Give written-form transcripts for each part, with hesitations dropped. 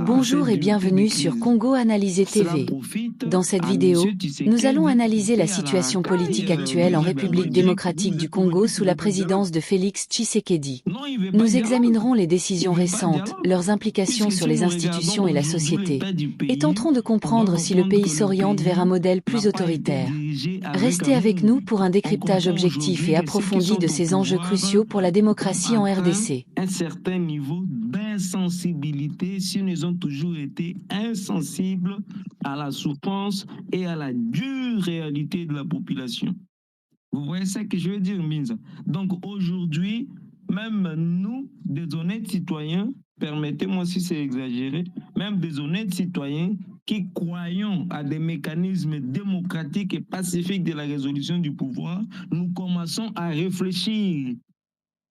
Bonjour et bienvenue sur Congo Analysé TV. Dans cette vidéo, nous allons analyser la situation politique actuelle en République démocratique du Congo sous la présidence de Félix Tshisekedi. Nous examinerons les décisions récentes, leurs implications sur les institutions et la société, et tenterons de comprendre si le pays s'oriente vers un modèle plus autoritaire. Restez avec nous pour un décryptage objectif et approfondi de ces enjeux cruciaux pour la démocratie en RDC. Un certain niveau d'insensibilité s'ils nous ont toujours été insensibles à la souffrance et à la dure réalité de la population. Vous voyez ce que je veux dire, Minza? Donc aujourd'hui, même nous, des honnêtes citoyens, permettez-moi si c'est exagéré, même des honnêtes citoyens qui croyons à des mécanismes démocratiques et pacifiques de la résolution du pouvoir, nous commençons à réfléchir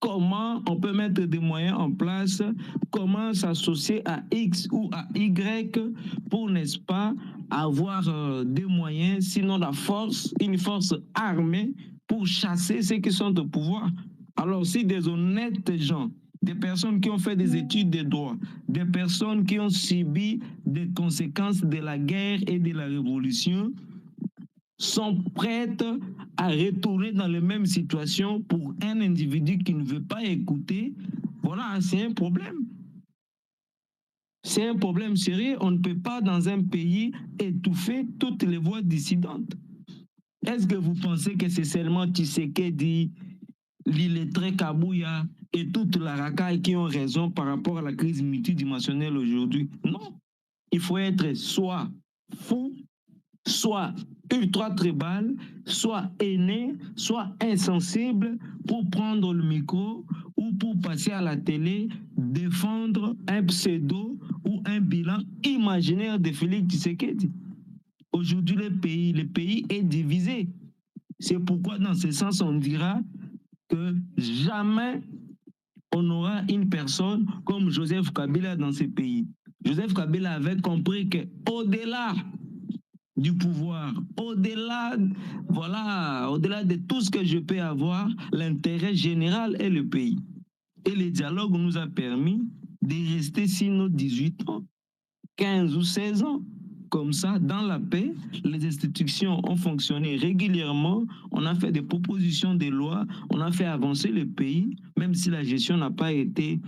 comment on peut mettre des moyens en place, comment s'associer à X ou à Y pour, n'est-ce pas, avoir des moyens, sinon la force, une force armée pour chasser ceux qui sont au pouvoir. Alors si des honnêtes gens, des personnes qui ont fait des études de droit, des personnes qui ont subi des conséquences de la guerre et de la révolution, sont prêtes à retourner dans les mêmes situations pour un individu qui ne veut pas écouter, voilà, c'est un problème. C'est un problème sérieux. On ne peut pas, dans un pays, étouffer toutes les voix dissidentes. Est-ce que vous pensez que c'est seulement Tshisekedi, l'illettré Kabouya et toute la racaille qui ont raison par rapport à la crise multidimensionnelle aujourd'hui? Non. Il faut être soit fou, soit ultra tribal, soit aîné, soit insensible pour prendre le micro ou pour passer à la télé, défendre un pseudo ou un bilan imaginaire de Félix Tshisekedi. Aujourd'hui, le pays est divisé. C'est pourquoi, dans ce sens, on dira que jamais on aura une personne comme Joseph Kabila dans ce pays. Joseph Kabila avait compris qu'au-delà du pouvoir, au-delà, voilà, au-delà de tout ce que je peux avoir, l'intérêt général est le pays. Et le dialogue nous a permis de rester sur nos 18 ans, 15 ou 16 ans. Comme ça, dans la paix, les institutions ont fonctionné régulièrement, on a fait des propositions de loi, on a fait avancer le pays, même si la gestion n'a pas été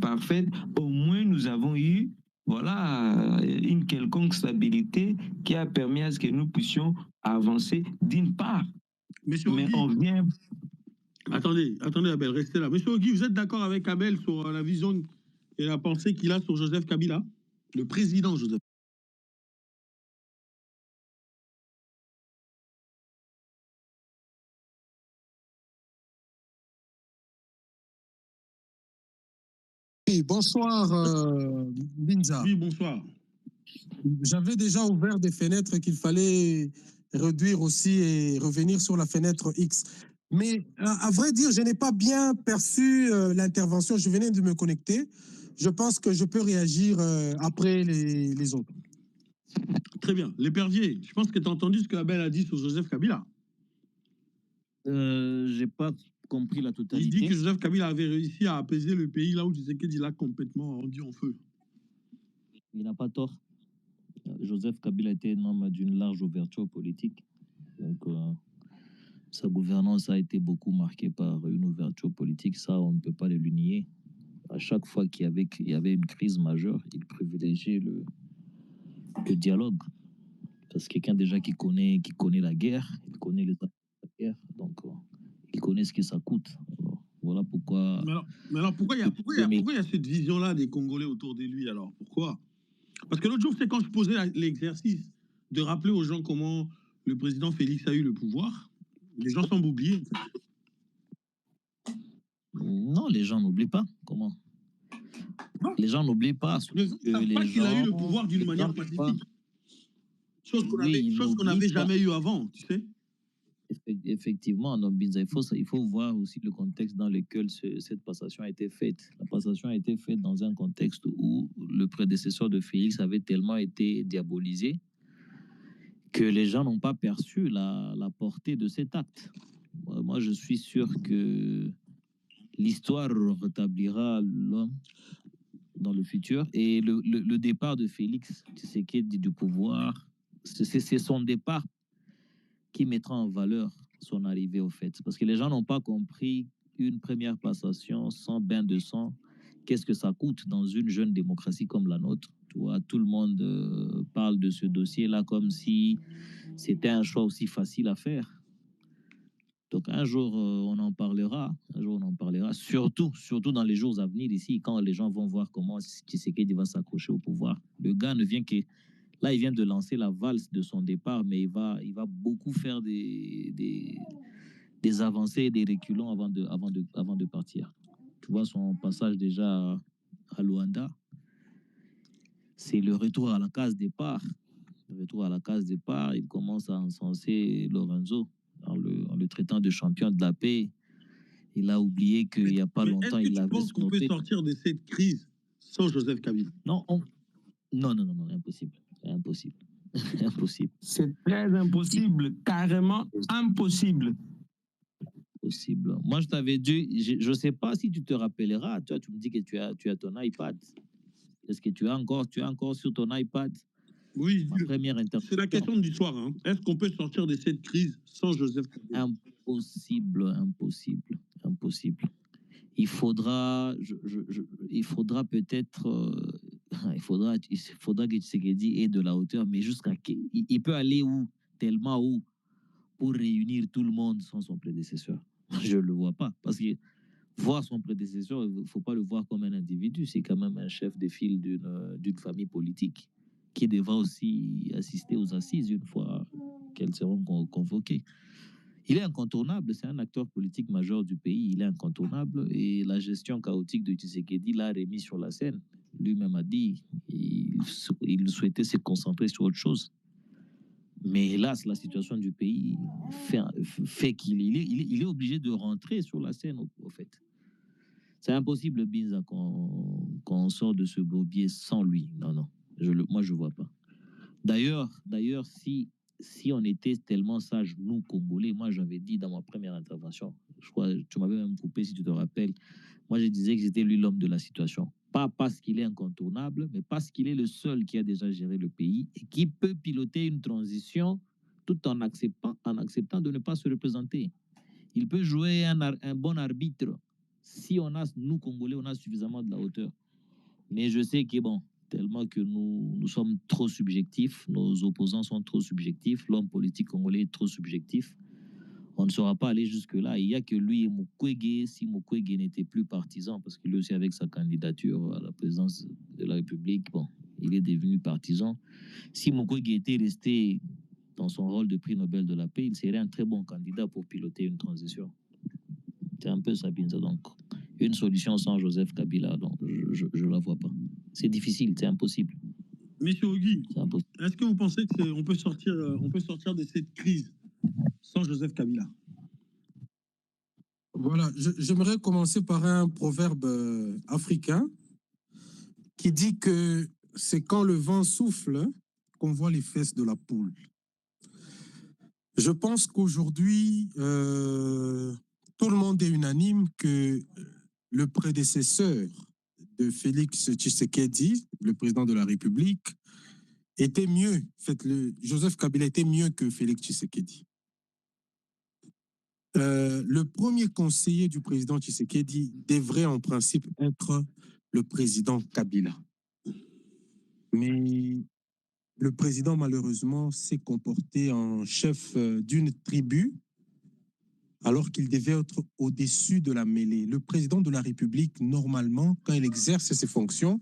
parfaite, au moins nous avons eu voilà, une quelconque stabilité qui a permis à ce que nous puissions avancer d'une part. Monsieur Mais Ogui, on vient... Attendez, Abel, restez là. Monsieur Ogui, vous êtes d'accord avec Abel sur la vision et la pensée qu'il a sur Joseph Kabila, le président Joseph? Oui, bonsoir, Binza. Oui, bonsoir. J'avais déjà ouvert des fenêtres qu'il fallait réduire aussi et revenir sur la fenêtre X. Mais à vrai dire, je n'ai pas bien perçu l'intervention. Je venais de me connecter. Je pense que je peux réagir après les autres. Très bien. L'épervier, je pense que tu as entendu ce que Abel a dit sur Joseph Kabila. J'ai pas compris la totalité. Il dit que Joseph Kabila avait réussi à apaiser le pays là où Tshisekedi l'a complètement rendu en feu. Il n'a pas tort. Joseph Kabila était un homme d'une large ouverture politique. Donc, sa gouvernance a été beaucoup marquée par une ouverture politique. Ça, on ne peut pas le nier. À chaque fois qu'il y avait une crise majeure, il privilégiait le dialogue. Parce que quelqu'un déjà qui connaît la guerre, il connaît les aspects de la guerre, donc il connaît ce que ça coûte. Alors, voilà pourquoi... Mais alors pourquoi il y a cette vision-là des Congolais autour de lui alors? Pourquoi? Parce que l'autre jour, c'est quand je posais l'exercice de rappeler aux gens comment le président Félix a eu le pouvoir, les gens semblent oublier. En fait. Non, les gens n'oublient pas. Comment? Non. Les gens n'oublient pas. Les gens ne savent pas qu'il a eu le pouvoir d'une manière pacifique. Chose qu'on n'avait jamais eu avant, tu sais. Effectivement, non, il faut voir aussi le contexte dans lequel cette passation a été faite. La passation a été faite dans un contexte où le prédécesseur de Félix avait tellement été diabolisé que les gens n'ont pas perçu la portée de cet acte. Moi, je suis sûr que l'histoire rétablira l'homme dans le futur. Et le départ de Félix Tshisekedi du pouvoir, c'est son départ qui mettra en valeur son arrivée au fait. Parce que les gens n'ont pas compris une première passation sans bain de sang. Qu'est-ce que ça coûte dans une jeune démocratie comme la nôtre? Tu vois, tout le monde parle de ce dossier-là comme si c'était un choix aussi facile à faire. Donc un jour, on en parlera. Un jour, on en parlera. Surtout dans les jours à venir ici, quand les gens vont voir comment Tshisekedi va s'accrocher au pouvoir. Le gars ne vient que... Là, il vient de lancer la valse de son départ, mais il va beaucoup faire des avancées et des reculons avant de partir. Tu vois, son passage déjà à Luanda, c'est le retour à la case départ. Le retour à la case départ, il commence à encenser Lorenzo en le traitant de champion de la paix. Il a oublié qu'il n'y a pas longtemps, il Est-ce avait que tu penses qu'on peut sortir de cette crise sans Joseph Kabila? Non, impossible. Impossible. Impossible. C'est très impossible, carrément impossible. Possible. Moi, je t'avais dit, je ne sais pas si tu te rappelleras. Toi, tu me dis que tu as ton iPad. Est-ce que tu as encore sur ton iPad? Oui, c'est la question du soir. Hein. Est-ce qu'on peut sortir de cette crise sans Joseph Kabila? Impossible. Il faudra peut-être, il faudra que Tshisekedi ait de la hauteur, mais jusqu'à qui? Il peut aller où? Tellement où? Pour réunir tout le monde sans son prédécesseur. Je ne le vois pas. Parce que voir son prédécesseur, il ne faut pas le voir comme un individu. C'est quand même un chef de file d'une famille politique qui devra aussi assister aux assises une fois qu'elles seront convoquées. Il est incontournable, c'est un acteur politique majeur du pays, il est incontournable et la gestion chaotique de Tshisekedi l'a remis sur la scène. Lui-même a dit qu'il souhaitait se concentrer sur autre chose. Mais hélas, la situation du pays fait qu'il est obligé de rentrer sur la scène, au fait. C'est impossible, Binza, qu'on sort de ce bourbier sans lui. Non. Moi, je ne vois pas. D'ailleurs, si on était tellement sages, nous, Congolais, moi, j'avais dit dans ma première intervention, je crois, tu m'avais même coupé, si tu te rappelles, moi, je disais que c'était lui l'homme de la situation. Pas parce qu'il est incontournable, mais parce qu'il est le seul qui a déjà géré le pays et qui peut piloter une transition tout en acceptant de ne pas se représenter. Il peut jouer un bon arbitre si nous, Congolais, on a suffisamment de la hauteur. Mais je sais que, bon, tellement que nous sommes trop subjectifs, nos opposants sont trop subjectifs, l'homme politique congolais est trop subjectif. On ne saura pas aller jusque-là. Il n'y a que lui et Mukwege, si Mukwege n'était plus partisan, parce que lui aussi, avec sa candidature à la présidence de la République, bon, il est devenu partisan. Si Mukwege était resté dans son rôle de prix Nobel de la paix, il serait un très bon candidat pour piloter une transition. C'est un peu ça, Binza. Donc, une solution sans Joseph Kabila, donc, je ne la vois pas. C'est difficile, c'est impossible. Monsieur Ogui, est-ce que vous pensez qu'on peut sortir de cette crise sans Joseph Kabila? Voilà, j'aimerais commencer par un proverbe africain qui dit que c'est quand le vent souffle qu'on voit les fesses de la poule. Je pense qu'aujourd'hui, tout le monde est unanime que le prédécesseur de Félix Tshisekedi, le président de la République, était mieux. Joseph Kabila était mieux que Félix Tshisekedi. Le premier conseiller du président Tshisekedi devrait en principe être le président Kabila. Mais le président, malheureusement, s'est comporté en chef d'une tribu alors qu'il devait être au-dessus de la mêlée. Le président de la République, normalement, quand il exerce ses fonctions,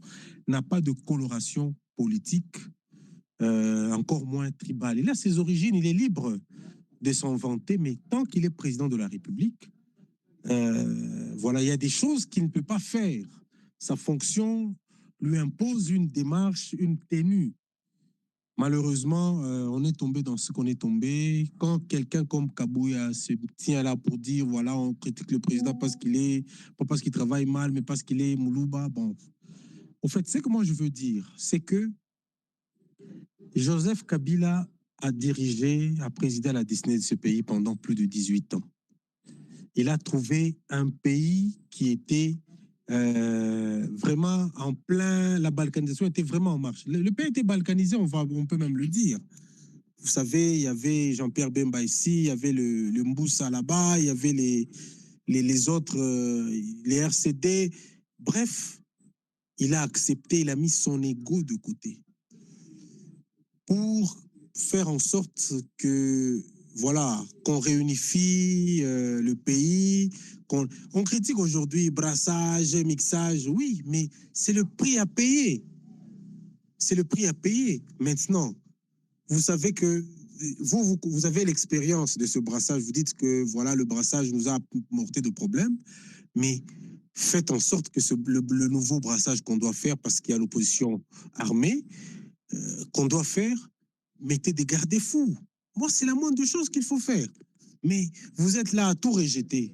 n'a pas de coloration politique, encore moins tribale. Il a ses origines, il est libre de s'en vanter, mais tant qu'il est président de la République, voilà, il y a des choses qu'il ne peut pas faire. Sa fonction lui impose une démarche, une tenue. Malheureusement, on est tombé dans ce qu'on est tombé. Quand quelqu'un comme Kabouya se tient là pour dire, voilà, on critique le président pas parce qu'il travaille mal, mais parce qu'il est Moulouba, bon. En fait, c'est comment je veux dire, c'est que Joseph Kabila a présidé à la destinée de ce pays pendant plus de 18 ans. Il a trouvé un pays qui était vraiment en plein, la balkanisation était vraiment en marche. Le pays était balkanisé, on peut même le dire. Vous savez, il y avait Jean-Pierre Bemba ici, il y avait le Mboussa là-bas, il y avait les autres, les RCD. Bref, il a accepté, il a mis son ego de côté pour faire en sorte que, voilà, qu'on réunifie le pays. On critique aujourd'hui brassage, mixage, oui, mais c'est le prix à payer. C'est le prix à payer. Maintenant, vous savez que vous avez l'expérience de ce brassage. Vous dites que voilà, le brassage nous a apporté de problèmes, mais faites en sorte que le nouveau brassage qu'on doit faire, parce qu'il y a l'opposition armée, qu'on doit faire, mettez des garde-fous. Moi, c'est la moindre chose qu'il faut faire. Mais vous êtes là à tout rejeter.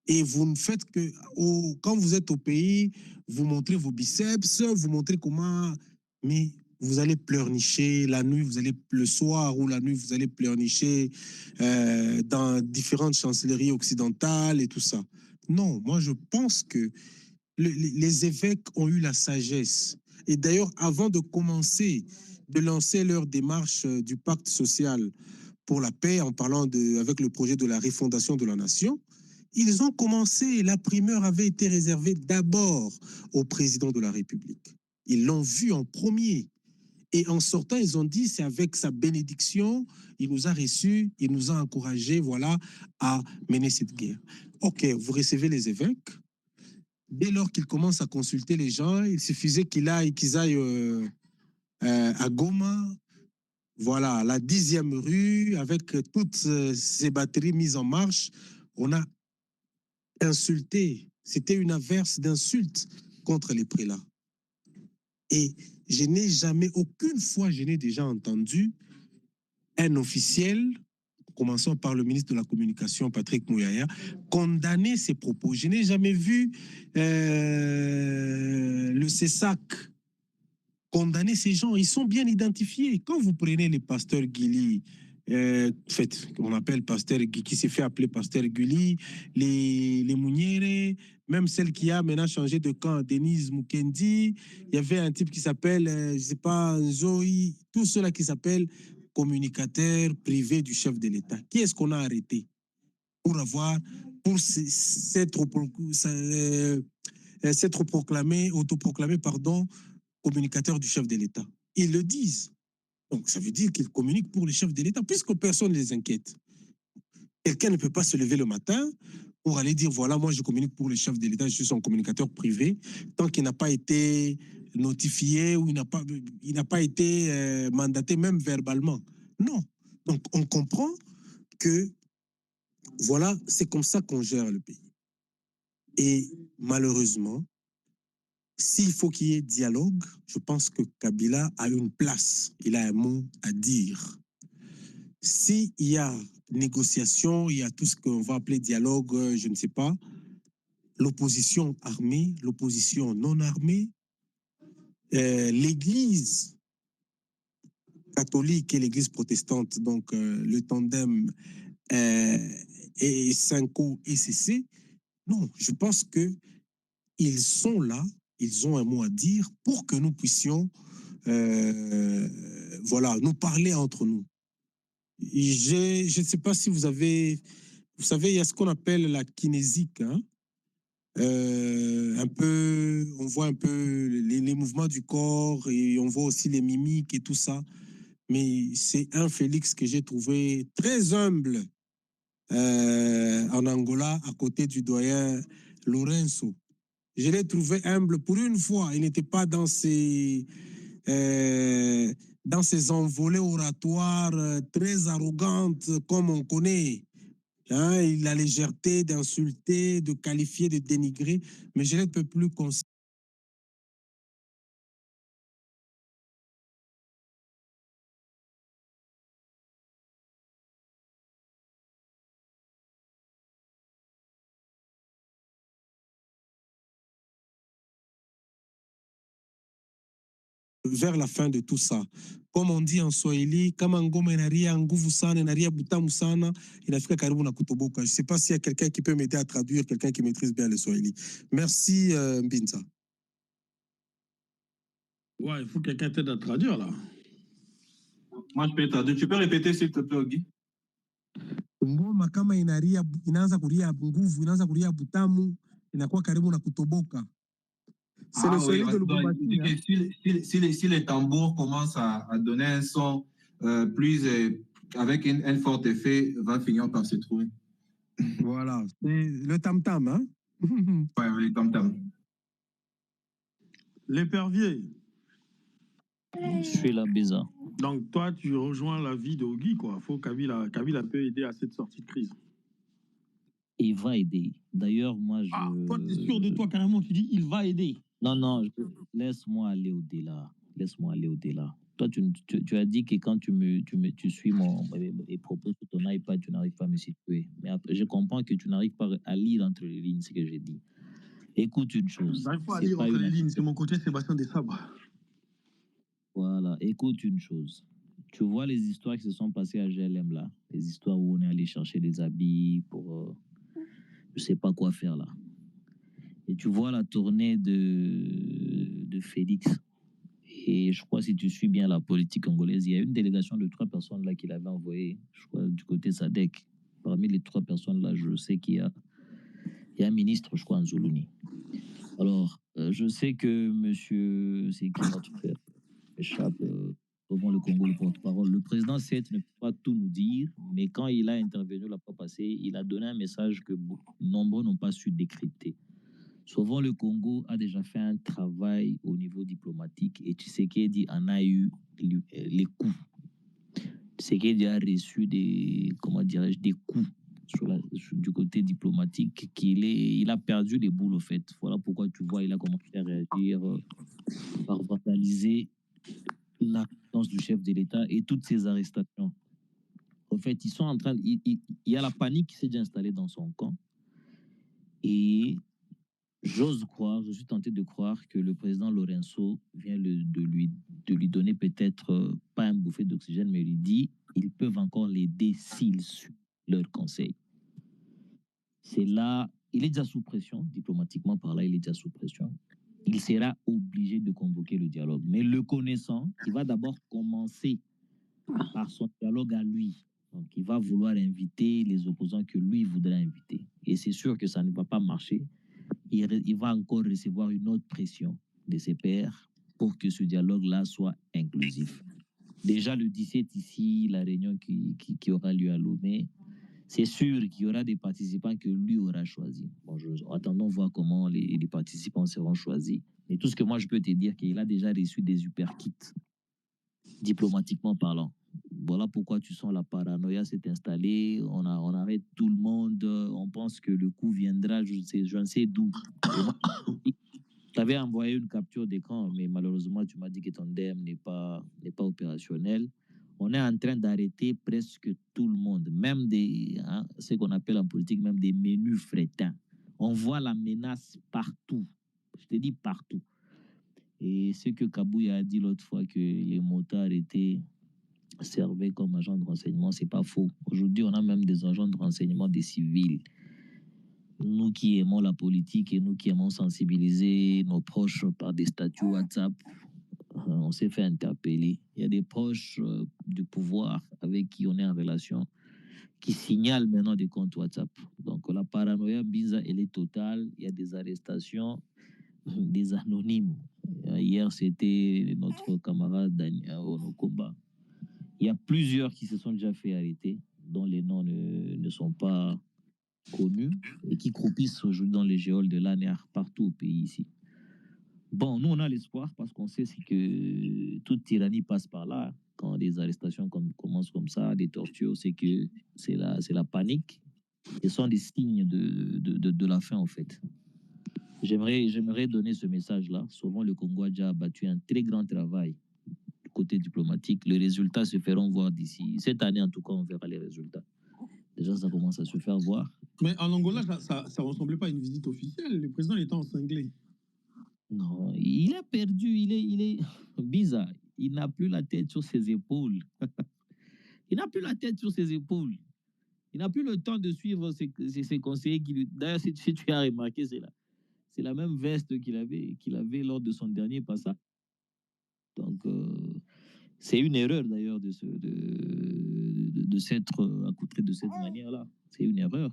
Et vous ne faites que, quand vous êtes au pays, vous montrez vos biceps, vous montrez comment, mais vous allez pleurnicher la nuit, le soir ou la nuit, vous allez pleurnicher dans différentes chancelleries occidentales et tout ça. Non, moi je pense que les évêques ont eu la sagesse. Et d'ailleurs, avant de commencer, de lancer leur démarche du pacte social pour la paix, en parlant avec le projet de la refondation de la nation, ils ont commencé, la primeur avait été réservée d'abord au président de la République. Ils l'ont vu en premier. Et en sortant, ils ont dit, c'est avec sa bénédiction, il nous a reçus, il nous a encouragés, voilà, à mener cette guerre. OK, vous recevez les évêques. Dès lors qu'ils commencent à consulter les gens, il suffisait qu'ils aillent à Goma, voilà, la 10e rue, avec toutes ces batteries mises en marche. On a insulté. C'était une averse d'insultes contre les prélats. Et je n'ai jamais, aucune fois, je n'ai déjà entendu un officiel, commençons par le ministre de la Communication, Patrick Mouyaya, condamner ces propos. Je n'ai jamais vu le CESAC condamner ces gens. Ils sont bien identifiés. Quand vous prenez les pasteurs Guili, on appelle pasteur qui s'est fait appeler pasteur Guli, les Mouniere, même celle qui a maintenant changé de camp, Denise Mukendi, il y avait un type qui s'appelle, je ne sais pas, Zoï, tous ceux-là qui s'appellent communicateurs privés du chef de l'État. Qui est-ce qu'on a arrêté s'être autoproclamé, pardon, communicateur du chef de l'État? Ils le disent. Donc, ça veut dire qu'ils communiquent pour les chefs de l'État, puisque personne ne les inquiète. Quelqu'un ne peut pas se lever le matin pour aller dire, voilà, moi, je communique pour les chefs de l'État, je suis son communicateur privé, tant qu'il n'a pas été notifié ou il n'a pas été mandaté, même verbalement. Non. Donc, on comprend que, voilà, c'est comme ça qu'on gère le pays. Et malheureusement, s'il faut qu'il y ait dialogue, je pense que Kabila a une place, il a un mot à dire. S'il y a négociation, il y a tout ce qu'on va appeler dialogue, je ne sais pas, l'opposition armée, l'opposition non armée, l'Église catholique et l'Église protestante, donc le tandem et Cinco et CC, non, je pense qu'ils sont là, ils ont un mot à dire pour que nous puissions voilà, nous parler entre nous. Je ne sais pas si vous savez, il y a ce qu'on appelle la kinésique, hein? Un peu, on voit un peu les mouvements du corps et on voit aussi les mimiques et tout ça. Mais c'est un Félix que j'ai trouvé très humble en Angola, à côté du doyen Lorenzo. Je l'ai trouvé humble pour une fois. Il n'était pas dans ces envolées oratoires très arrogantes comme on connaît. Hein, il a la légèreté d'insulter, de qualifier, de dénigrer, mais je ne peux plus vers la fin de tout ça. Comme on dit en Swahili, kama ngoma inaria nguvu sana, inaria butamu sana, inafika karibu na kutoboka. Je ne sais pas s'il y a quelqu'un qui peut m'aider à traduire, quelqu'un qui maîtrise bien le Swahili. Merci, Mbinza. Ouais, il faut que quelqu'un t'aide à traduire, là. Moi, je peux traduire. Tu peux répéter, s'il te plaît, Ogi? Ngoma kama inaria, inaanza kuria nguvu, inaanza kuria butamu, inakuwa karibu na kutoboka. C'est le Swahili de Lubumbashi. Si les tambours commencent à donner un son plus avec un fort effet, va finir par se trouver. Voilà, c'est le tam-tam, hein? Ouais, le tam-tam. L'épervier. Je suis là, bizarre. Donc, toi, tu rejoins l'avis de Ogi, quoi. Il faut Kabila peut aider à cette sortie de crise. Il va aider. D'ailleurs, moi, je... Ah, toi, tu es sûr de toi, carrément, tu dis il va aider. Non, laisse-moi aller au-delà. Laisse-moi aller au-delà. Toi, tu as dit que quand tu suis mes propos sur ton iPad, tu n'arrives pas à me situer. Mais après, je comprends que tu n'arrives pas à lire entre les lignes ce que j'ai dit. Écoute une chose. J'arrive pas à lire entre les lignes, c'est mon côté Sébastien Desabre. Voilà, écoute une chose. Tu vois les histoires qui se sont passées à GLM là, les histoires où on est allé chercher des habits pour je sais pas quoi faire là. Et tu vois la tournée de Félix. Et je crois, si tu suis bien la politique congolaise, il y a une délégation de 3 personnes là qu'il avait envoyée, je crois, du côté SADC. Parmi les 3 personnes là, je sais qu'il y a un ministre, je crois, en Zoulouni. Alors, je sais que monsieur, c'est qui notre frère, échappe comment le Congo, le porte-parole. Le président, certes, ne peut pas tout nous dire, mais quand il a intervenu la fois passée, il a donné un message que nombreux n'ont pas su décrypter. Souvent, le Congo a déjà fait un travail au niveau diplomatique et Tshisekedi en a eu les coups. Tshisekedi a reçu des coups du côté diplomatique il a perdu les boules au fait. Voilà pourquoi tu vois, il a commencé à réagir par vandaliser la présence du chef de l'État et toutes ces arrestations. En fait, ils sont en train, il y a la panique qui s'est déjà installée dans son camp et j'ose croire, je suis tenté de croire que le président Lorenzo vient de lui donner peut-être pas un bouffée d'oxygène, mais lui dit ils peuvent encore l'aider s'ils suivent leurs conseils. C'est là, il est déjà sous pression, diplomatiquement par là, il est déjà sous pression. Il sera obligé de convoquer le dialogue. Mais le connaissant, il va d'abord commencer par son dialogue à lui. Donc, il va vouloir inviter les opposants que lui voudrait inviter. Et c'est sûr que ça ne va pas marcher. Il va encore recevoir une autre pression de ses pairs pour que ce dialogue-là soit inclusif. Déjà le 17 ici, la réunion qui aura lieu à Lomé, c'est sûr qu'il y aura des participants que lui aura choisis. Bon, attendons voir comment les participants seront choisis. Mais tout ce que moi je peux te dire, qu'il a déjà reçu des uppercuts, diplomatiquement parlant. Voilà pourquoi tu sens la paranoïa s'est installée, on arrête tout le monde, on pense que le coup viendra, je ne sais d'où. Tu avais envoyé une capture d'écran, mais malheureusement, tu m'as dit que ton DM n'est pas opérationnel. On est en train d'arrêter presque tout le monde, même ce qu'on appelle en politique, même des menus frétins. On voit la menace partout. Je te dis partout. Et ce que Kabouya a dit l'autre fois, que les motards servaient comme agents de renseignement, c'est pas faux. Aujourd'hui, on a même des agents de renseignement des civils. Nous qui aimons la politique et nous qui aimons sensibiliser nos proches par des statuts WhatsApp, on s'est fait interpeller. Il y a des proches du pouvoir avec qui on est en relation qui signalent maintenant des comptes WhatsApp. Donc la paranoïa Binza, elle est totale. Il y a des arrestations, des anonymes. Hier, c'était notre camarade Daniel Onokomba. Il y a plusieurs qui se sont déjà fait arrêter, dont les noms ne sont pas connus et qui croupissent aujourd'hui dans les géoles de l'ANER partout au pays ici. Bon, nous, on a l'espoir parce qu'on sait que toute tyrannie passe par là. Quand des arrestations commencent comme ça, des tortures, c'est que c'est la panique. Ce sont des signes de la fin, en fait. J'aimerais donner ce message-là. Souvent, le Congo a déjà abattu un très grand travail du côté diplomatique. Les résultats se feront voir d'ici. Cette année, en tout cas, on verra les résultats. Déjà, ça commence à se faire voir. Mais en Angola, ça ne ressemblait pas à une visite officielle. Le président était encinglé. Non, il a perdu, il est bizarre. Il n'a plus la tête sur ses épaules. Il n'a plus la tête sur ses épaules. Il n'a plus le temps de suivre ses conseillers. D'ailleurs, si tu as remarqué, c'est la même veste qu'il avait lors de son dernier passage. Donc, c'est une erreur d'ailleurs de s'être accoutré de cette manière-là. C'est une erreur.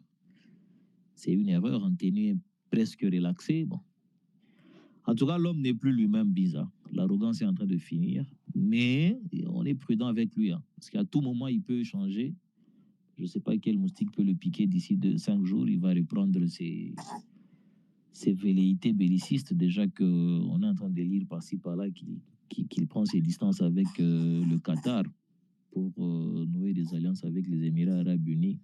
C'est une erreur en tenue presque relaxée. Bon. En tout cas, l'homme n'est plus lui-même bizarre. L'arrogance est en train de finir. Mais on est prudent avec lui. Hein, parce qu'à tout moment, il peut changer. Je ne sais pas quel moustique peut le piquer d'ici 5 jours. Il va reprendre ses velléités bellicistes. Déjà qu'on est en train de lire par-ci, par-là qu'il prend ses distances avec le Qatar pour nouer des alliances avec les Émirats arabes unis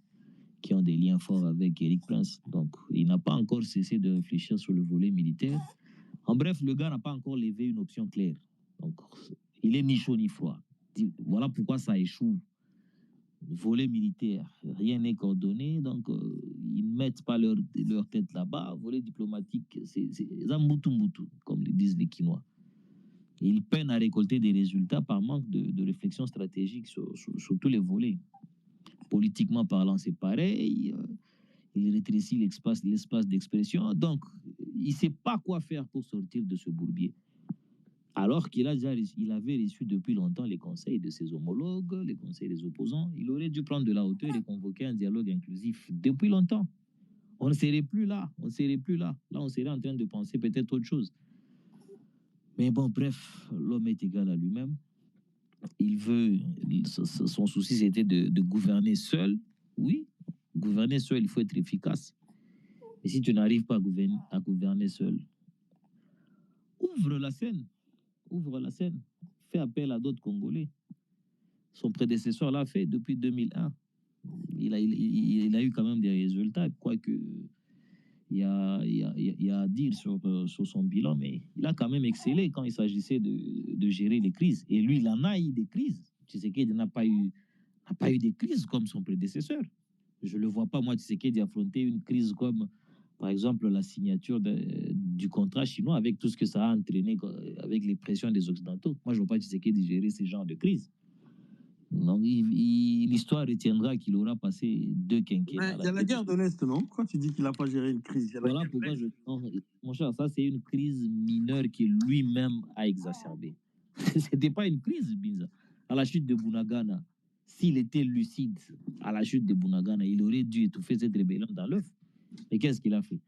qui ont des liens forts avec Eric Prince. Donc, il n'a pas encore cessé de réfléchir sur le volet militaire. En bref, le gars n'a pas encore levé une option claire. Donc, il est ni chaud ni froid. Voilà pourquoi ça échoue. Volet militaire, rien n'est coordonné, donc ils ne mettent pas leur tête là-bas. Volet diplomatique, c'est zambutu, comme le disent les Quinois. Ils peinent à récolter des résultats par manque de réflexion stratégique sur tous les volets. Politiquement parlant, c'est pareil. Il rétrécit l'espace d'expression. Donc, il ne sait pas quoi faire pour sortir de ce bourbier. Alors qu'il avait reçu depuis longtemps les conseils de ses homologues, les conseils des opposants. Il aurait dû prendre de la hauteur et convoquer un dialogue inclusif depuis longtemps. On ne serait plus là. Là, on serait en train de penser peut-être autre chose. Mais bon, bref, l'homme est égal à lui-même. Son souci, c'était de gouverner seul. Oui, gouverner seul, il faut être efficace. Et si tu n'arrives pas à gouverner seul, ouvre la scène. Fais appel à d'autres Congolais. Son prédécesseur l'a fait depuis 2001. Il a eu quand même des résultats, quoique il y a à dire sur son bilan, mais il a quand même excellé quand il s'agissait de gérer les crises. Et lui, il en a eu des crises. Tshisekedi n'a pas eu des crises comme son prédécesseur. Je ne le vois pas, moi, Tshisekedi affronter une crise comme, par exemple, la signature du contrat chinois avec tout ce que ça a entraîné avec les pressions des Occidentaux. Moi, je ne vois pas Tshisekedi gérer ce genre de crise. Donc, l'histoire retiendra qu'il aura passé 2 quinquennats. Il y a la guerre de l'Est, non? Quand tu dis qu'il n'a pas géré une crise, voilà pourquoi mon cher, ça, c'est une crise mineure qu'il lui-même a exacerbée. Ce n'était pas une crise, Binza. À la chute de Bunagana, s'il était lucide à la chute de Bunagana, il aurait dû étouffer cette rébellion dans l'œuf. Mais qu'est-ce qu'il a fait?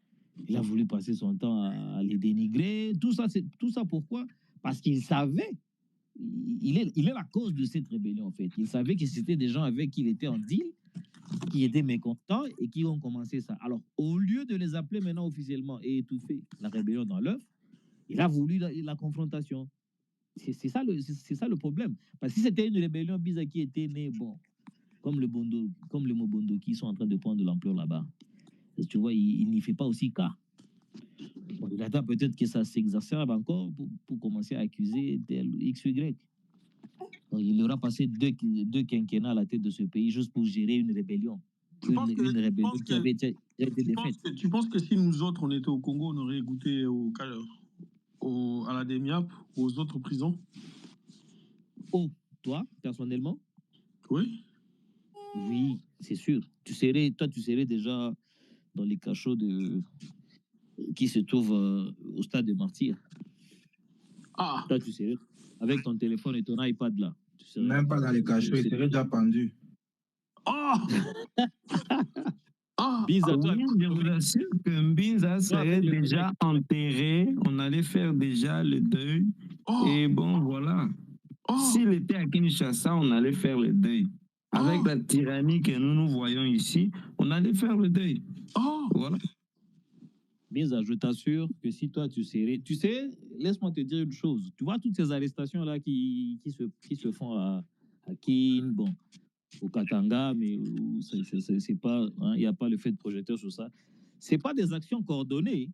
Il a voulu passer son temps à les dénigrer. Tout ça pourquoi? Parce qu'il savait. Il est la cause de cette rébellion, en fait. Il savait que c'était des gens avec qui il était en deal, qui étaient mécontents et qui ont commencé ça. Alors, au lieu de les appeler maintenant officiellement et étouffer la rébellion dans l'œuf, il a voulu la confrontation. C'est ça le problème. Parce que si c'était une rébellion bizarre qui était née, bon, comme le Mobondo qui sont en train de prendre de l'ampleur là-bas. Tu vois, il n'y fait pas aussi cas. Bon, il attend peut-être que ça s'exacerbe encore pour commencer à accuser tel X, Y. Donc, il aura passé deux quinquennats à la tête de ce pays juste pour gérer une rébellion. Une rébellion qui avait été défaite. Tu penses que si nous autres, on était au Congo, on aurait goûté à la DEMIAP, aux autres prisons? Oh, toi, personnellement? Oui. Oui, c'est sûr. Tu serais déjà dans les cachots qui se trouvent au stade de martyr. Ah. Toi, tu serais avec ton téléphone et ton iPad là. Même pas dans les cachots, il serait déjà pendu. Oh. Binza, oui, je vous assure que Mbinza serait déjà enterré. On allait faire déjà le deuil. Et bon, voilà. S'il était à Kinshasa, on allait faire le deuil. Avec la tyrannie que nous voyons ici, on allait faire le deuil. Voilà. Binza, je t'assure que si toi tu sais, laisse-moi te dire une chose. Tu vois toutes ces arrestations là qui se font à Kin, bon, au Katanga, mais c'est pas, il n'y a pas le fait de projecteur sur ça. C'est pas des actions coordonnées.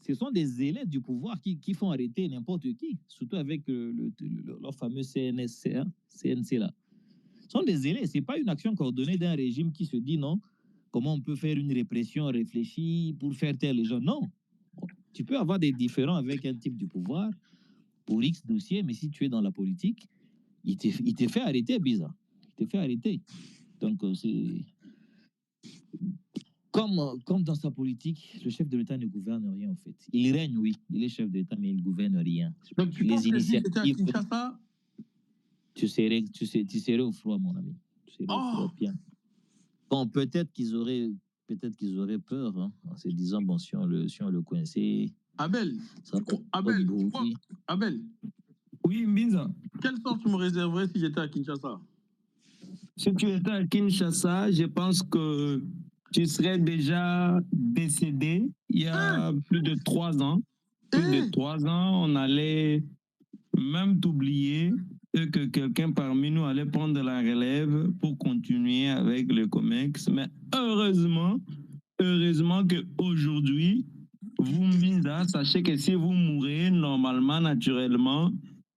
Ce sont des élèves du pouvoir qui font arrêter n'importe qui, surtout avec leur fameux CNC là. Ce sont des élèves. C'est pas une action coordonnée d'un régime qui se dit non. Comment on peut faire une répression réfléchie pour faire taire les gens? Non. Tu peux avoir des différends avec un type du pouvoir pour X dossier, mais si tu es dans la politique, il te fait arrêter, bizarre. Il te fait arrêter. Donc, c'est... Comme dans sa politique, le chef de l'État ne gouverne rien, en fait. Il règne, oui. Il est chef de l'État, mais il ne gouverne rien. Donc, tu penses que si c'était à Kinshasa, tu serais au froid, mon ami. Tu serais au froid, bien. Bon, peut-être qu'ils auraient peur, hein, en se disant, bon, si on le coinçait... Abel, Abel. Oui, Mbinza. Quelle sorte tu me réserverais si j'étais à Kinshasa? Si tu étais à Kinshasa, je pense que tu serais déjà décédé il y a plus de 3 ans. Plus de 3 ans, on allait même t'oublier et que quelqu'un parmi nous allait prendre la relève pour continuer avec le COMEX. Mais heureusement qu'aujourd'hui, vous, Mbinza, sachez que si vous mourrez normalement, naturellement,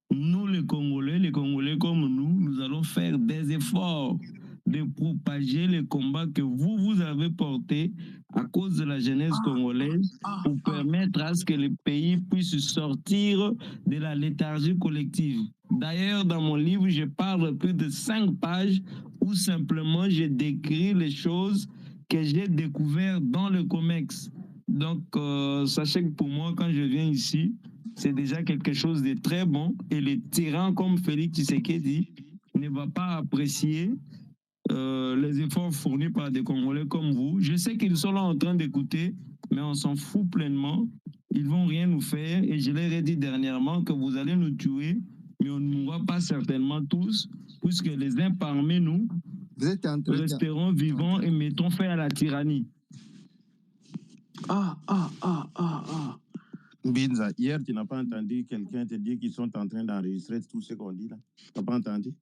nous, les Congolais comme nous allons faire des efforts de propager les combats que vous avez portés à cause de la jeunesse congolaise pour permettre à ce que le pays puisse sortir de la léthargie collective. D'ailleurs, dans mon livre, je parle plus de 5 pages où simplement je décris les choses que j'ai découvertes dans le COMEX. Donc, sachez que pour moi, quand je viens ici, c'est déjà quelque chose de très bon. Et les tyrans comme Félix Tshisekedi ne va pas apprécier les efforts fournis par des Congolais comme vous. Je sais qu'ils sont là en train d'écouter, mais on s'en fout pleinement. Ils ne vont rien nous faire. Et je leur ai dit dernièrement que vous allez nous tuer, mais on ne mourra pas certainement tous, puisque les uns parmi nous resteront vivants et mettons fin à la tyrannie. Binza, hier, tu n'as pas entendu quelqu'un te dire qu'ils sont en train d'enregistrer tout ce qu'on dit là? Tu n'as pas entendu?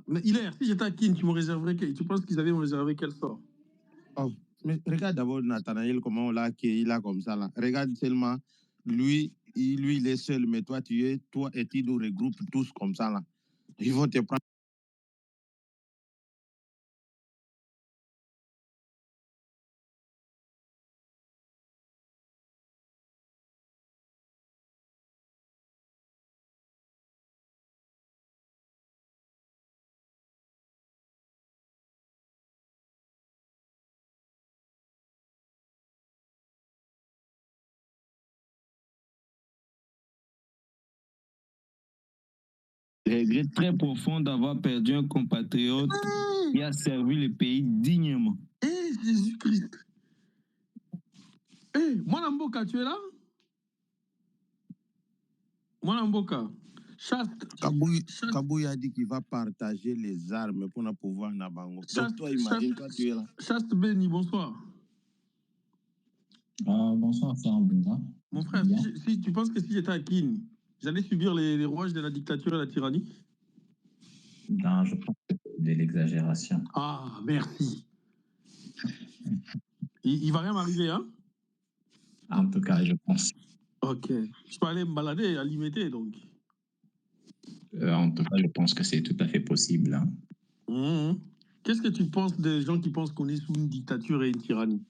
Mais Hilaire, si j'étais à Kin, tu me réserverais tu penses qu'ils avaient me réservé quel sort? Mais regarde d'abord Nathanaël, comment on l'a accueilli là comme ça là. Regarde seulement, lui, il est seul, mais toi et tu nous regroupes tous comme ça là. Ils vont te prendre. Regret très profond d'avoir perdu un compatriote qui a servi le pays dignement. Jésus-Christ. Mwanamboka, tu es là? Mwanamboka. Kabouya a dit qu'il va partager les armes pour pouvoir Nabango. Donc toi, imagine, toi tu es là. Chaste Béni, bonsoir. Bonsoir, frère Mbinza. Mon frère, si tu penses que si j'étais à Kin, j'allais subir les rouages de la dictature et la tyrannie? Non, je pense que c'est de l'exagération. Merci. Il va rien m'arriver, hein? En tout cas, je pense. Ok. Je peux aller me balader à l'IMT, donc. En tout cas, je pense que c'est tout à fait possible. Hein. Qu'est-ce que tu penses des gens qui pensent qu'on est sous une dictature et une tyrannie?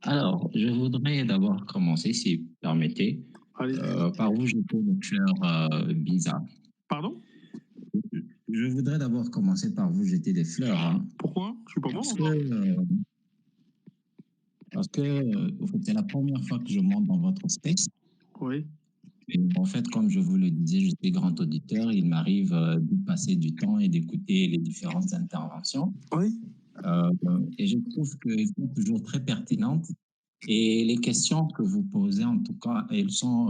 Alors, je voudrais d'abord commencer, si vous permettez, par où j'étais le fleur bizarre. Pardon? Je voudrais d'abord commencer par vous jeter des fleurs. Hein. Pourquoi? Je suis pas mort. Parce que c'est la première fois que je monte dans votre space. Oui. Et en fait, comme je vous le disais, je suis grand auditeur. Il m'arrive de passer du temps et d'écouter les différentes interventions. Oui. Et je trouve qu'elles sont toujours très pertinentes. Et les questions que vous posez, en tout cas, elles sont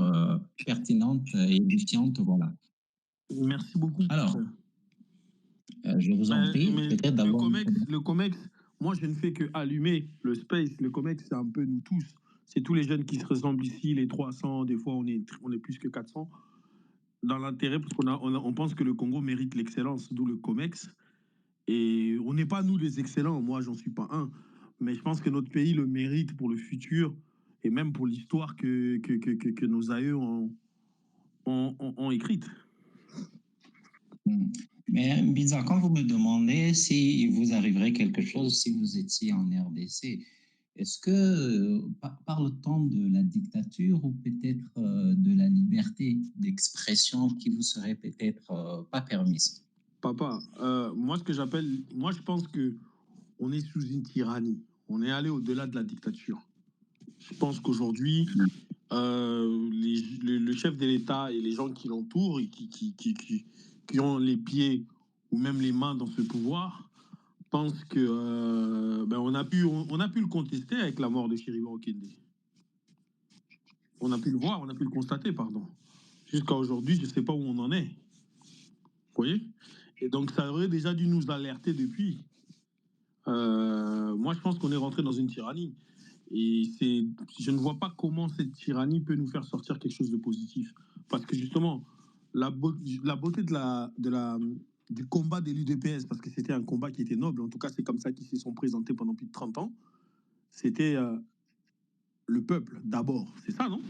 pertinentes et édifiantes. Voilà. Merci beaucoup. Alors, je vous en prie. Peut-être d'abord. Le COMEX, moi, je ne fais que allumer le space. Le COMEX, c'est un peu nous tous. C'est tous les jeunes qui se ressemblent ici, les 300. Des fois, on est plus que 400. Dans l'intérêt, parce qu'on pense que le Congo mérite l'excellence, d'où le COMEX. Et on n'est pas, nous, les excellents. Moi, j'en suis pas un. Mais je pense que notre pays le mérite pour le futur et même pour l'histoire que nos aïeux ont écrite. Mais bizarre, quand vous me demandez si vous arriverait quelque chose si vous étiez en RDC, Est-ce que parle-t-on de la dictature ou peut-être de la liberté d'expression qui vous serait peut-être pas permise? Papa, moi, je pense que on est sous une tyrannie. On est allé au-delà de la dictature. Je pense qu'aujourd'hui, le chef de l'État et les gens qui l'entourent et qui ont les pieds ou même les mains dans ce pouvoir pensent que on a pu le contester avec la mort de Chiribo Okende. On a pu le voir, on a pu le constater, pardon. Jusqu'à aujourd'hui, je ne sais pas où on en est. Vous voyez? Et donc, ça aurait déjà dû nous alerter depuis. Moi, je pense qu'on est rentré dans une tyrannie. Et je ne vois pas comment cette tyrannie peut nous faire sortir quelque chose de positif. Parce que justement, la beauté du combat de l'UDPS, parce que c'était un combat qui était noble, en tout cas, c'est comme ça qu'ils se sont présentés pendant plus de 30 ans, c'était le peuple d'abord. C'est ça, non?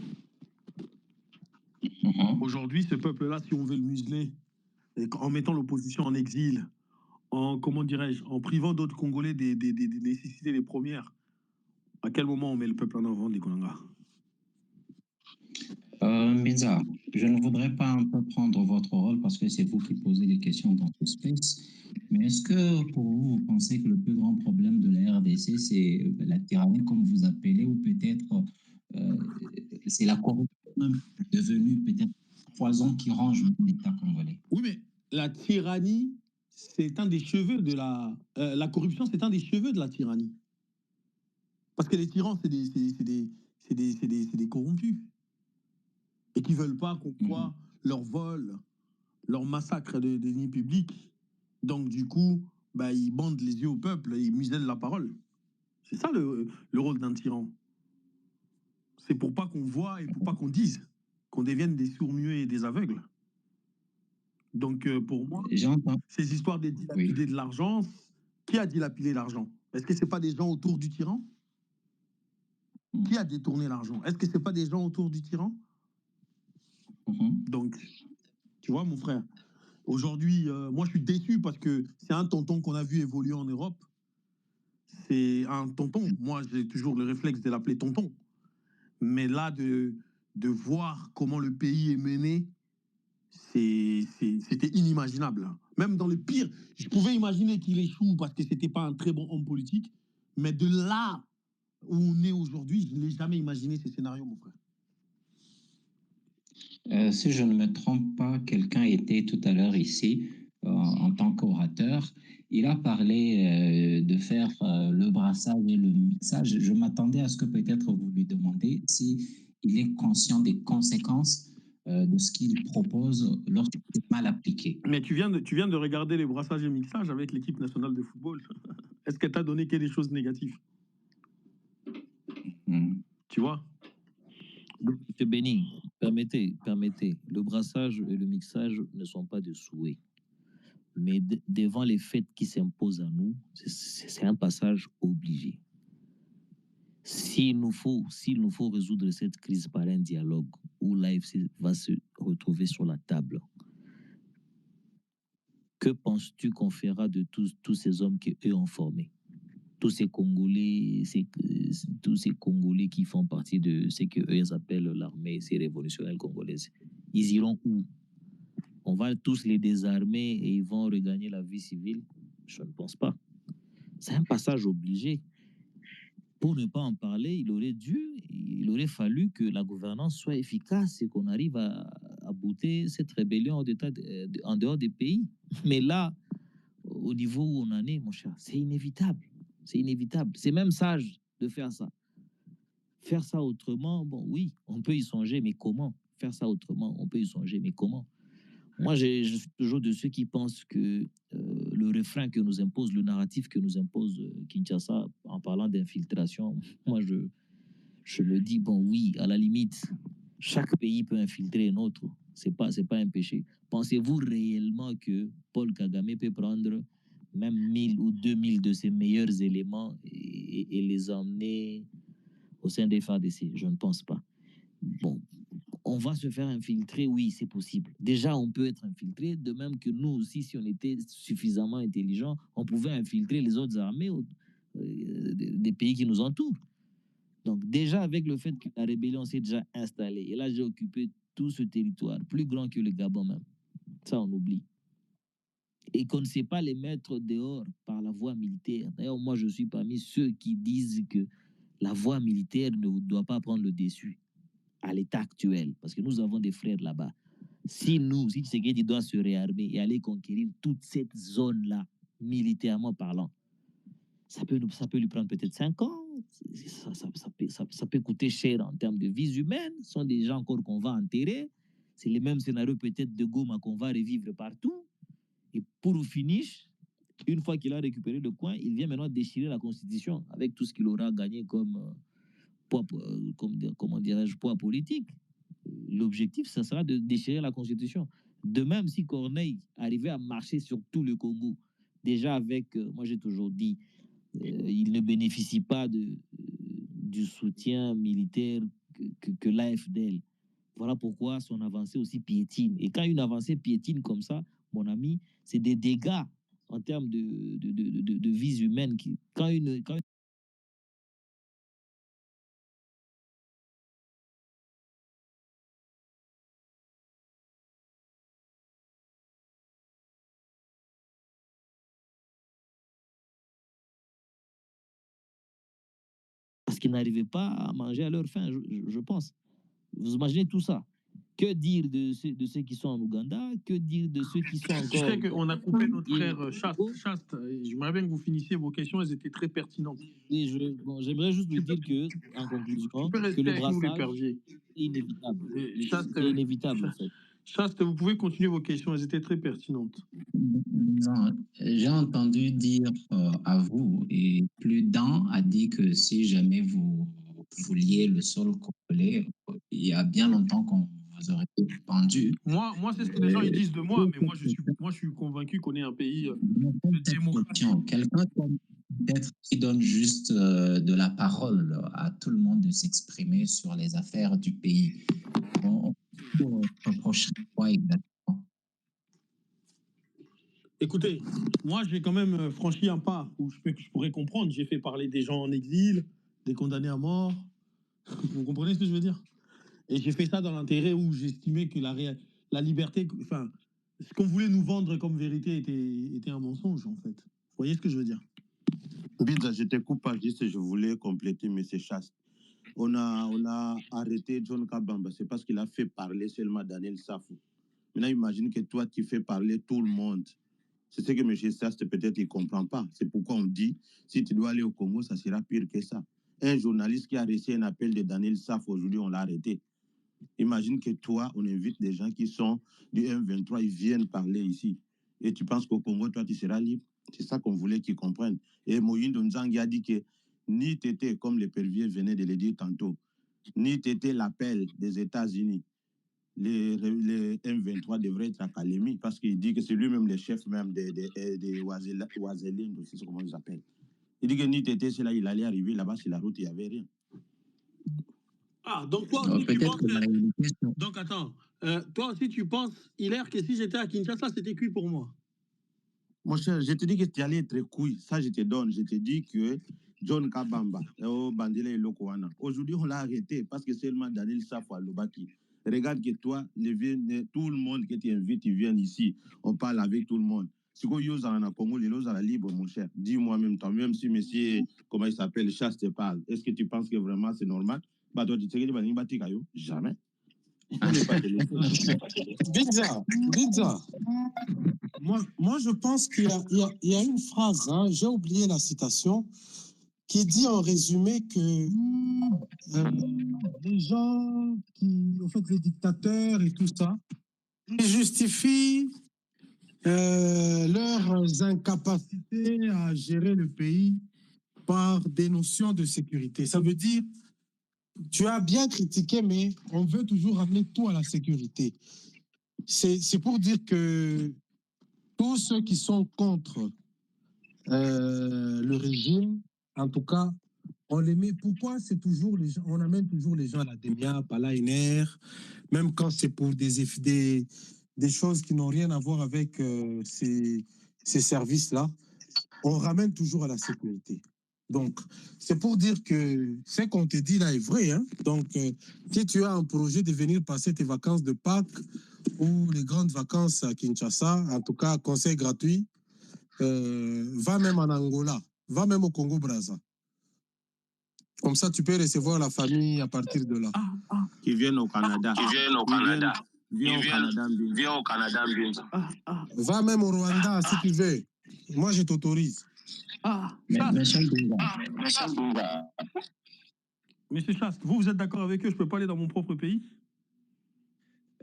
Aujourd'hui, ce peuple-là, si on veut le museler, en mettant l'opposition en exil, comment dirais-je, en privant d'autres Congolais des nécessités les premières, à quel moment on met le peuple en avant, des Konanga? Mesa, je ne voudrais pas un peu prendre votre rôle parce que c'est vous qui posez les questions dans ce space, mais est-ce que pour vous, vous pensez que le plus grand problème de la RDC, c'est la tyrannie, comme vous appelez, ou peut-être c'est la corruption devenue peut-être poison qui range l'État congolais? Oui, mais la tyrannie, c'est un des cheveux de la corruption, c'est un des cheveux de la tyrannie. Parce que les tyrans, c'est des corrompus. Et qui ne veulent pas qu'on voit leur vol, leur massacre des deniers publics. Donc, du coup, ils bandent les yeux au peuple et ils musellent la parole. C'est ça le rôle d'un tyran. C'est pour pas qu'on voit et pour pas qu'on dise, qu'on devienne des sourds-muets et des aveugles. Donc, pour moi, ces histoires de dilapider de l'argent, qui a dilapidé l'argent? Est-ce que ce n'est pas des gens autour du tyran? Qui a détourné l'argent? Est-ce que ce n'est pas des gens autour du tyran? Donc, tu vois, mon frère, aujourd'hui, moi, je suis déçu parce que c'est un tonton qu'on a vu évoluer en Europe. C'est un tonton. Moi, j'ai toujours le réflexe de l'appeler tonton. Mais là, de voir comment le pays est mené, c'était inimaginable. Même dans le pire, je pouvais imaginer qu'il échoue parce que c'était pas un très bon homme politique. Mais de là où on est aujourd'hui, je ne l'ai jamais imaginé ce scénario, mon frère. Si je ne me trompe pas, quelqu'un était tout à l'heure ici en tant qu'orateur. Il a parlé de faire le brassage et le mixage. Je m'attendais à ce que peut-être vous lui demandiez s'il est conscient des conséquences de ce qu'il propose lorsqu'il est mal appliqué. Mais tu viens de regarder les brassages et mixages avec l'équipe nationale de football. Est-ce qu'elle t'a donné que des choses négatives? Tu vois? Monsieur Béni, permettez. Le brassage et le mixage ne sont pas des souhaits. Mais devant les faits qui s'imposent à nous, c'est un passage obligé. S'il nous faut résoudre cette crise par un dialogue où l'AFC va se retrouver sur la table, que penses-tu qu'on fera de tous ces hommes qu'eux ont formés? Tous ces Congolais qui font partie de ce qu'eux appellent l'armée, ces révolutionnaires congolaises. Ils iront où? On va tous les désarmer et ils vont regagner la vie civile? Je ne pense pas. C'est un passage obligé. Pour ne pas en parler, il aurait fallu que la gouvernance soit efficace et qu'on arrive à bouter cette rébellion en dehors des pays. Mais là, au niveau où on en est, mon cher, c'est inévitable. C'est inévitable. C'est même sage de faire ça. Faire ça autrement, bon, oui, on peut y songer, mais comment? Faire ça autrement, on peut y songer, mais comment? Moi, je suis toujours de ceux qui pensent que le refrain que nous impose, le narratif que nous impose Kinshasa en parlant d'infiltration, moi, je me dis, bon, oui, à la limite, chaque pays peut infiltrer un autre. C'est pas un péché. Pensez-vous réellement que Paul Kagame peut prendre même 1000 ou 2000 de ses meilleurs éléments et les emmener au sein des FARDC? Je ne pense pas. Bon, on va se faire infiltrer, oui, c'est possible. Déjà, on peut être infiltré, de même que nous aussi, si on était suffisamment intelligents, on pouvait infiltrer les autres armées des pays qui nous entourent. Donc déjà, avec le fait que la rébellion s'est déjà installée, et là, j'ai occupé tout ce territoire, plus grand que le Gabon même. Ça, on oublie. Et qu'on ne sait pas les mettre dehors par la voie militaire. D'ailleurs, moi, je suis parmi ceux qui disent que la voie militaire ne doit pas prendre le dessus à l'état actuel, parce que nous avons des frères là-bas. Si Tshisekedi doit se réarmer et aller conquérir toute cette zone-là, militairement parlant, ça peut lui prendre peut-être 5 ans. Ça peut coûter cher en termes de vies humaines. Ce sont des gens encore qu'on va enterrer. C'est les mêmes scénarios peut-être de Goma qu'on va revivre partout. Et pour le finish, une fois qu'il a récupéré le coin, il vient maintenant déchirer la Constitution avec tout ce qu'il aura gagné comme poids politique. L'objectif, ça sera de déchirer la Constitution. De même, si Corneille arrivait à marcher sur tout le Congo, déjà avec, moi j'ai toujours dit, il ne bénéficie pas du soutien militaire que l'AFDL. Voilà pourquoi son avancée aussi piétine. Et quand une avancée piétine comme ça, mon ami, c'est des dégâts en termes de vies humaines. Parce qu'ils n'arrivaient pas à manger à leur faim, je pense. Vous imaginez tout ça. Que dire de ceux qui sont en Ouganda? Que dire de ceux qui sont encore... Je sais qu'on a coupé notre frère Chaste. J'aimerais bien que vous finissiez vos questions, elles étaient très pertinentes. Oui, j'aimerais juste vous dire que, en conclusion, que le brassage est inévitable. C'est inévitable, en fait. Chaste, vous pouvez continuer vos questions, elles étaient très pertinentes. Non, j'ai entendu dire à vous, et plus d'un a dit que si jamais vous vouliez le sol congolais, il y a bien longtemps qu'on vous aurait pendu. Moi c'est ce que les gens ils disent de moi, mais moi je suis convaincu qu'on est un pays démocratique. Quelqu'un peut-être qui donne juste de la parole à tout le monde de s'exprimer sur les affaires du pays. On reprocherait quoi exactement? Écoutez, moi j'ai quand même franchi un pas où je pourrais comprendre. J'ai fait parler des gens en exil, des condamnés à mort. Vous comprenez ce que je veux dire? Et j'ai fait ça dans l'intérêt où j'estimais que la liberté, enfin, ce qu'on voulait nous vendre comme vérité était un mensonge, en fait. Vous voyez ce que je veux dire? Bidza, je te coupe pas, juste je voulais compléter M. Chaste. On a arrêté John Kabamba, c'est parce qu'il a fait parler seulement Daniel Safou. Maintenant, imagine que toi, tu fais parler tout le monde. C'est ce que M. Chaste, peut-être, il ne comprend pas. C'est pourquoi on dit, si tu dois aller au Congo, ça sera pire que ça. Un journaliste qui a reçu un appel de Daniel Safou, aujourd'hui, on l'a arrêté. Imagine que toi, on invite des gens qui sont du M23, ils viennent parler ici. Et tu penses qu'au Congo, toi, tu seras libre? C'est ça qu'on voulait qu'ils comprennent. Et Moïse Nzangi a dit que ni t'étais, comme les perviers venaient de le dire tantôt, ni t'étais l'appel des États-Unis. Les M23 devraient être à Kalemi parce qu'il dit que c'est lui-même le chef même des Ouazelines, c'est comment ils appellent. Il dit que ni t'étais, c'est là, il allait arriver là-bas sur la route, il n'y avait rien. Ah, donc toi aussi, tu penses que... Donc attends, toi aussi, tu penses, Hilaire, que si j'étais à Kinshasa, c'était cuit pour moi? Mon cher, je te dis que tu allais être couille. Ça, je te donne. Je te dis que John Kabamba, Bandile et Lokowana, aujourd'hui, on l'a arrêté parce que seulement Daniel Safou à Lobaki. Regarde que toi, tout le monde que tu invites, ils viennent ici. On parle avec tout le monde. Si vous avez un Congo, les à la libre, mon cher. Dis-moi même temps, même si monsieur, comment il s'appelle, Chasse te parle, est-ce que tu penses que vraiment c'est normal? Bah, toi, tu sais que jamais. Bizarre. Moi, je pense qu'il y a une phrase, hein, j'ai oublié la citation, qui dit en résumé que les gens en fait, les dictateurs et tout ça, ils justifient leurs incapacités à gérer le pays par des notions de sécurité. Ça veut dire, tu as bien critiqué, mais on veut toujours amener tout à la sécurité. C'est pour dire que tous ceux qui sont contre le régime, en tout cas, on les met. Pourquoi c'est toujours les gens, on amène toujours les gens à la DEMIA, à l'ANR, même quand c'est pour des choses qui n'ont rien à voir avec ces services-là, on ramène toujours à la sécurité. Donc, c'est pour dire que ce qu'on te dit là est vrai. Hein? Donc, si tu as un projet de venir passer tes vacances de Pâques ou les grandes vacances à Kinshasa, en tout cas, conseil gratuit, va même en Angola, va même au Congo-Brazza. Comme ça, tu peux recevoir la famille à partir de là. Qui viennent au Canada. Viens au Canada. Va même au Rwanda si tu veux. Moi, je t'autorise. Monsieur Chast, vous êtes d'accord avec eux? Je ne peux pas aller dans mon propre pays?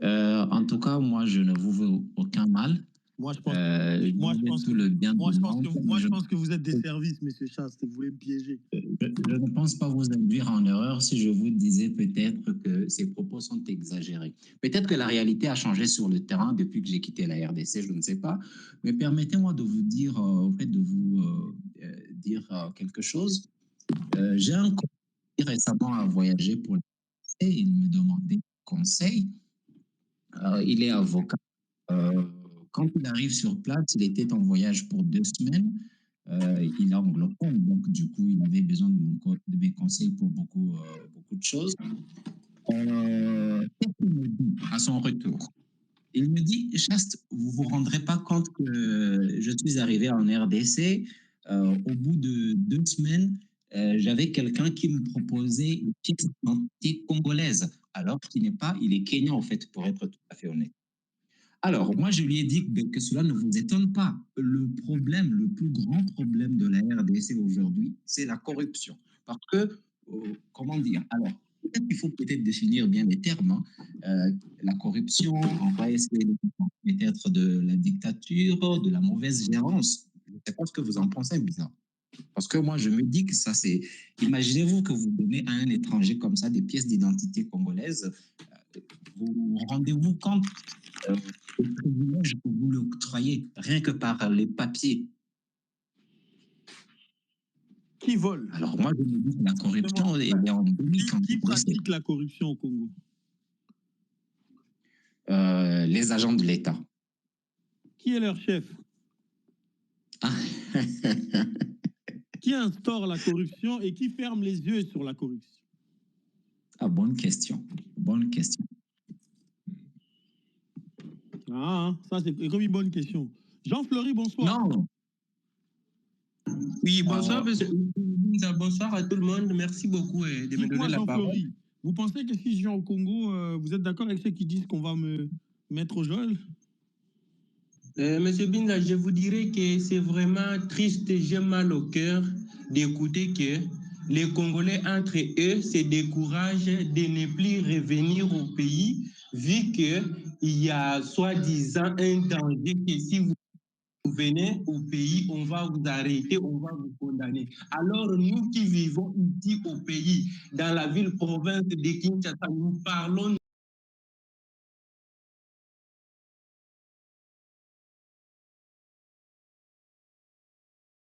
En tout cas, moi, je ne vous veux aucun mal. Moi, je pense, je pense que vous êtes des services, monsieur Chast, vous voulez me piéger. Je ne pense pas vous induire en erreur si je vous disais peut-être que ces propos sont exagérés. Peut-être que la réalité a changé sur le terrain depuis que j'ai quitté la RDC, je ne sais pas. Mais permettez-moi de vous dire, dire quelque chose. J'ai un collègue qui récemment a voyagé pour et il me demandait conseil. Il est avocat. Quand il arrive sur place, il était en voyage pour 2 semaines. Il est anglophone, donc du coup, il avait besoin de mes conseils pour beaucoup de choses. Qu'est-ce qu'il me dit à son retour? Il me dit, Chaste, vous ne vous rendrez pas compte que je suis arrivé en RDC. Au bout de 2 semaines, j'avais quelqu'un qui me proposait une pièce d'identité congolaise, alors qu'il n'est pas, il est kenyan en fait, pour être tout à fait honnête. Alors, moi, je lui ai dit que cela ne vous étonne pas. Le problème, le plus grand problème de la RDC aujourd'hui, c'est la corruption. Parce que, comment dire? Alors, peut-être qu'il faut peut-être définir bien les termes. La corruption, on va essayer peut-être de la dictature, de la mauvaise gérance. Je ne sais pas ce que vous en pensez, bizarre. Parce que moi, je me dis que ça, c'est... Imaginez-vous que vous donnez à un étranger comme ça des pièces d'identité congolaises. Vous rendez-vous compte le privilège que vous l'octroyez, rien que par les papiers. Qui vole? Alors moi, je me dis que la corruption est endémique. Qui pratique la corruption au Congo? Les agents de l'État. Qui est leur chef? Qui instaure la corruption et qui ferme les yeux sur la corruption? Ah, bonne question. Bonne question. Ah, ça c'est comme une bonne question. Jean-Fleury, bonsoir. Non. Oui, bonsoir, monsieur. Bonsoir à tout le monde. Merci beaucoup de me donner la parole. Vous pensez que si je viens au Congo, vous êtes d'accord avec ceux qui disent qu'on va me mettre au geôle? Monsieur Binda, je vous dirais que c'est vraiment triste, j'ai mal au cœur d'écouter que les Congolais entre eux se découragent de ne plus revenir au pays, vu qu'il y a soi-disant un danger que si vous venez au pays, on va vous arrêter, on va vous condamner. Alors nous qui vivons ici au pays, dans la ville-province de Kinshasa, nous parlons